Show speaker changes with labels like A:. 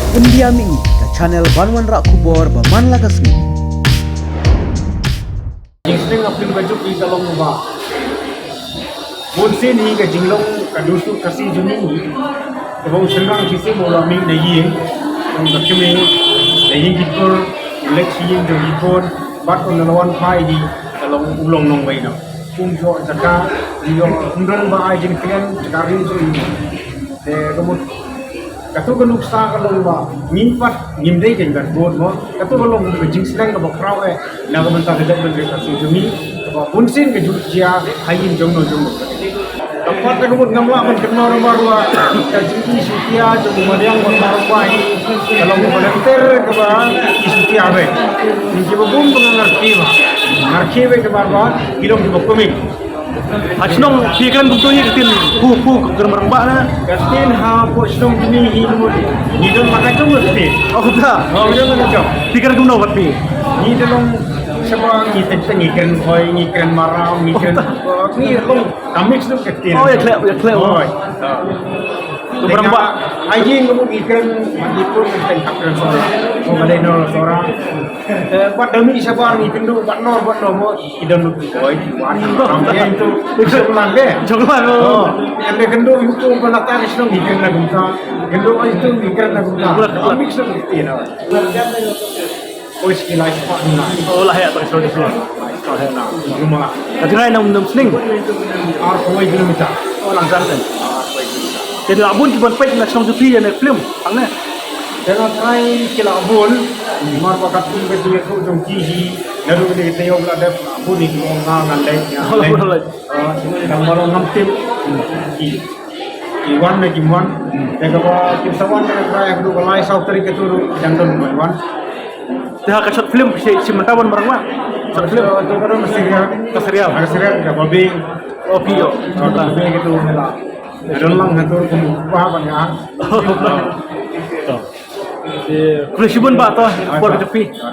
A: Undiami ke channel Banwan Rak Kubor Baman Lagasmi.
B: Jinglong apin baju di dalam rumah. Bunsin hi ke jinglong kadusu kasih juni. Kebau senang kisi bola ming nayi. Yang kami nayi hipur eleksi yang hipur. Bat on lawan pai di dalam ulong nong bayi na. Kumjo jaka dia undang ba ajin kalian cakari itu ini. Kemudian katu galuk sa kalong ba nimpat nimdai kan board mo katu galong jing silang ka bakraw na ka manta dedak ben ka su jumi ba punsin ka jurcia hayin jongno tempat ka gumut ngamla man kenno marwa ka jing sutia jong madiang mo marwa kalong mo ter ka ba sutia be ni ke bum ngarki ba ke barba kilong ke bokomik
C: Asnong pikiran betul ni ketin pu germerang bak na.
B: Kastin ha po snong ini hilmut ni don makacong kastin.
C: Oh kita.
B: Oh don makacong.
C: Pikiran gumno bat pi.
B: Ni dalam sebab ni tentang ikan koi, ikan maram, ikan ni dalam kamik tu kastin.
C: Oh ya klep.
B: Oh.
C: Germerang bak.
B: Aje kamu ikan mandi pun tentang kapten sora. Oh balai nol sora. Buat demi sabar ni pindu buat nol mo idon koi wan. Ramai itu sebelah ke.
C: Joglan.
B: Oh, anda kendo itu penata islam ikan na gumta. Kendo itu ikan na gumta. Kamik tu kastin. Oh sekilai pak na.
C: Oh lah ya tak sorry sorry.
B: Rumah.
C: Tapi ngai nam sling.
B: Koi kilometer.
C: Oh langsung kan. Jadi abun kiban pek na song jupi ya film. Ang na.
B: Jangan try kila abun. Mar pakat pun betul itu jom kihi. Lalu kita tayong ada abun ini orang ngandai. Yang malu ngamtim. Iwan na Iwan. Jaga ba kimsawan na try aku balai sauteri keturu jangdon Iwan.
C: Dah ka short film si mentawan barang mak. Short film
B: Itu kan mesti
C: kaserial.
B: Agak babi.
C: Oh pio.
B: Babi gitu mela. Ada lang hatur kumupah banyak.
C: Kulisibun ba to? Por tepi.